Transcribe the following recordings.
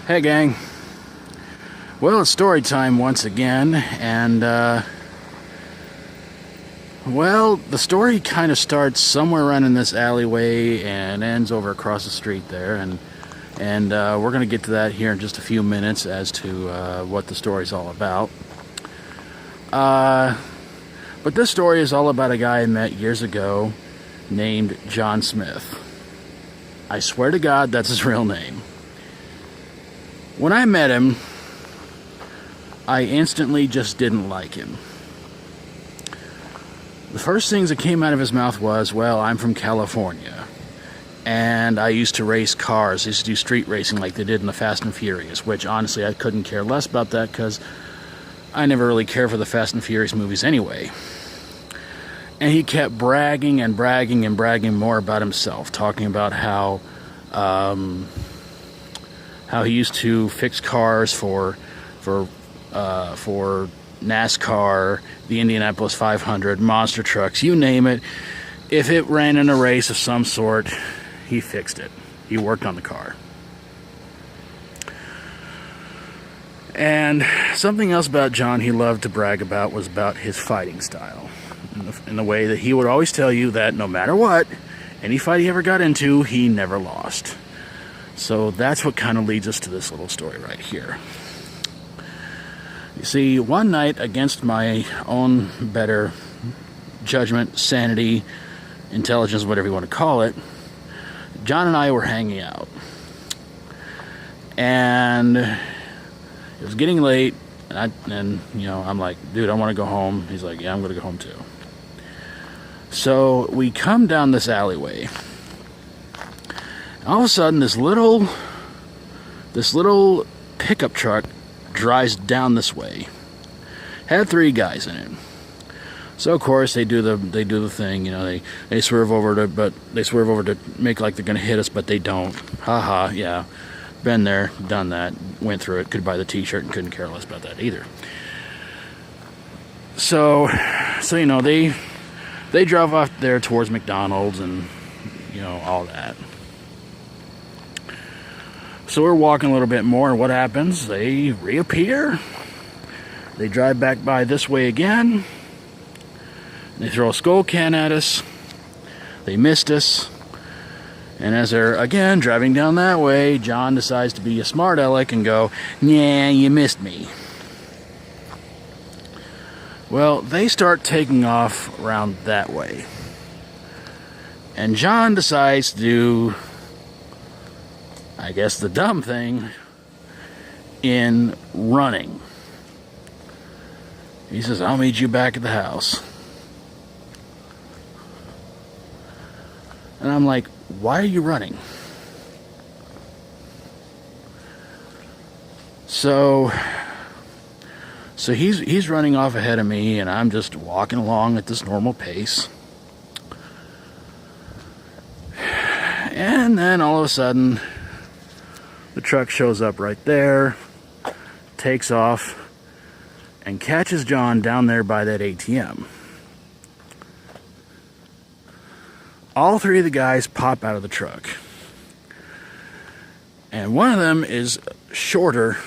Hey gang, well, it's story time once again, and well, the story kind of starts somewhere around in this alleyway and ends over across the street there, and we're going to get to that here in just a few minutes as to what the story's all about. But this story is all about a guy I met years ago named John Smith. I swear to God, that's his real name. When I met him, I instantly just didn't like him. The first things that came out of his mouth was, well, I'm from California, and I used to race cars. I used to do street racing like they did in the Fast and Furious, which honestly I couldn't care less about that because I never really cared for the Fast and Furious movies anyway. And he kept bragging and bragging and bragging more about himself, talking about how he used to fix cars for NASCAR, the Indianapolis 500, monster trucks, you name it. If it ran in a race of some sort, he fixed it. He worked on the car. And something else about John he loved to brag about was about his fighting style. In the way that he would always tell you that no matter what, any fight he ever got into, he never lost. So that's what kind of leads us to this little story right here. You see, one night, against my own better judgment, sanity, intelligence, whatever you want to call it, John and I were hanging out. And it was getting late, and I'm like, dude, I want to go home. He's like, yeah, I'm going to go home too. So we come down this alleyway. All of a sudden, this little pickup truck drives down this way. Had 3 guys in it. So of course they do the thing, they swerve over to make like they're gonna hit us, but they don't. Haha, yeah. Been there, done that, went through it, could buy the t-shirt and couldn't care less about that either. So they drove off there towards McDonald's and all that. So we're walking a little bit more, and what happens? They reappear. They drive back by this way again. They throw a skull can at us. They missed us. And as they're, again, driving down that way, John decides to be a smart aleck and go, "Nah, you missed me." Well, they start taking off around that way. And John decides to do, I guess, the dumb thing in running. He says, "I'll meet you back at the house." And I'm like, why are you running? So he's running off ahead of me, and I'm just walking along at this normal pace. And then all of a sudden, the truck shows up right there, takes off, and catches John down there by that ATM. All 3 of the guys pop out of the truck. And one of them is shorter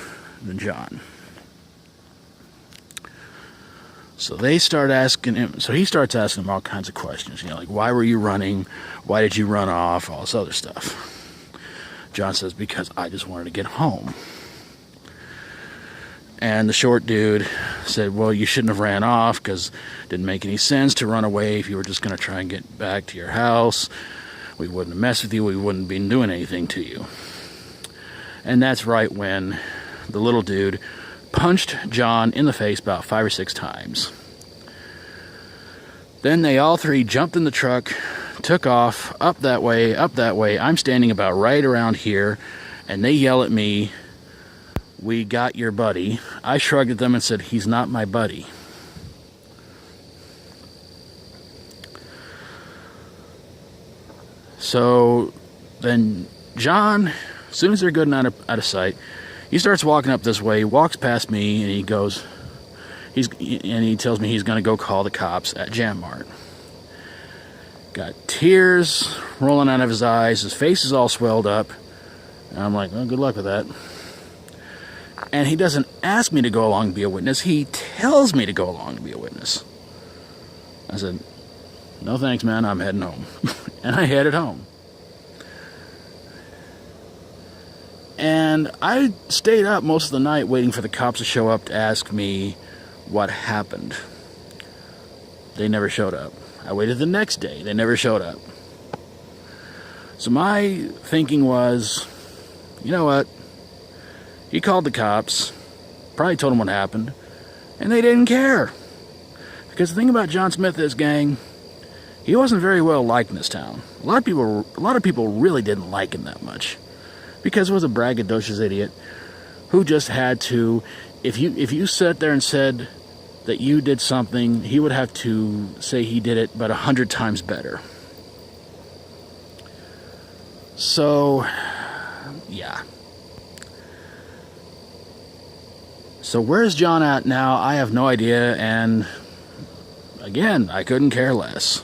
than John. So they start asking him, so he starts asking him all kinds of questions, like, why were you running? Why did you run off? All this other stuff. John says, because I just wanted to get home. And the short dude said, well, you shouldn't have ran off because it didn't make any sense to run away if you were just going to try and get back to your house. We wouldn't have messed with you. We wouldn't have been doing anything to you. And that's right when the little dude punched John in the face about 5 or 6 times. Then they all 3 jumped in the truck, took off, up that way. I'm standing about right around here, and they yell at me, "We got your buddy." I shrugged at them and said, "He's not my buddy." So then John, as soon as they're good and out of sight, he starts walking up this way. He walks past me, and he tells me he's going to go call the cops at Jam Mart. Got tears rolling out of his eyes. His face is all swelled up. And I'm like, well, good luck with that. And he doesn't ask me to go along to be a witness. He tells me to go along to be a witness. I said, no thanks, man. I'm heading home. And I headed home. And I stayed up most of the night waiting for the cops to show up to ask me what happened. They never showed up. I waited the next day. They never showed up. So my thinking was, you know what? He called the cops, probably told them what happened, and they didn't care. Because the thing about John Smith is, gang, he wasn't very well liked in this town. A lot of people really didn't like him that much. Because he was a braggadocious idiot who just had to, if you sat there and said that you did something, he would have to say he did it but 100 times better. So, yeah. So where's John at now? I have no idea, and again, I couldn't care less.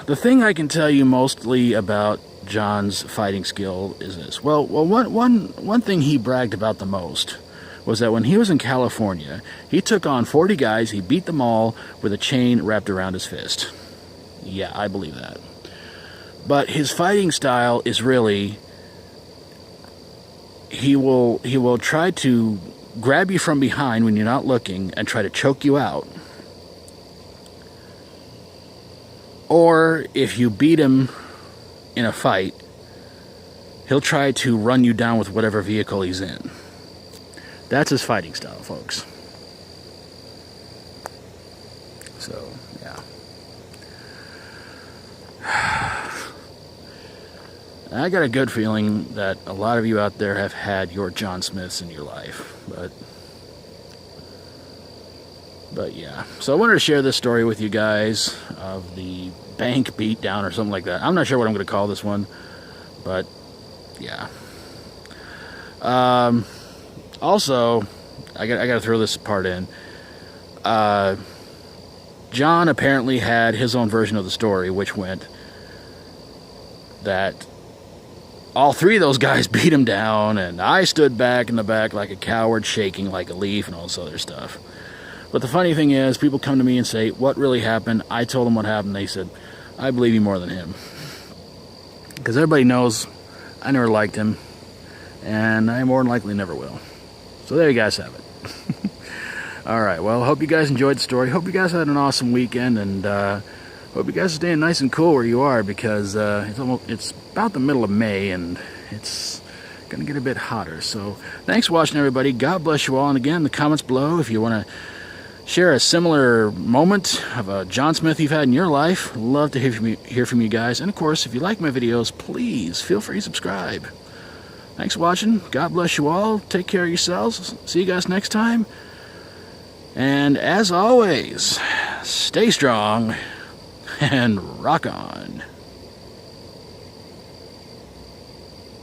The thing I can tell you mostly about John's fighting skill is this. Well, one thing he bragged about the most was that when he was in California, he took on 40 guys, he beat them all with a chain wrapped around his fist. Yeah, I believe that. But his fighting style is really, he will try to grab you from behind when you're not looking and try to choke you out. Or if you beat him in a fight, he'll try to run you down with whatever vehicle he's in. That's his fighting style, folks. So, yeah. I got a good feeling that a lot of you out there have had your John Smiths in your life, but yeah. So I wanted to share this story with you guys of the bank beatdown or something like that. I'm not sure what I'm going to call this one, but yeah. Also, I got to throw this part in. John apparently had his own version of the story, which went that all three of those guys beat him down, and I stood back in the back like a coward, shaking like a leaf and all this other stuff. But the funny thing is, people come to me and say, what really happened? I told them what happened. They said, I believe you more than him. Because everybody knows I never liked him, and I more than likely never will. So there you guys have it. Alright, well, hope you guys enjoyed the story. Hope you guys had an awesome weekend, and hope you guys are staying nice and cool where you are, because it's about the middle of May, and it's going to get a bit hotter. So thanks for watching, everybody. God bless you all. And again, the comments below, if you want to share a similar moment of a John Smith you've had in your life, love to hear from you guys. And of course, if you like my videos, please feel free to subscribe. Thanks for watching. God bless you all. Take care of yourselves. See you guys next time. And as always, stay strong and rock on.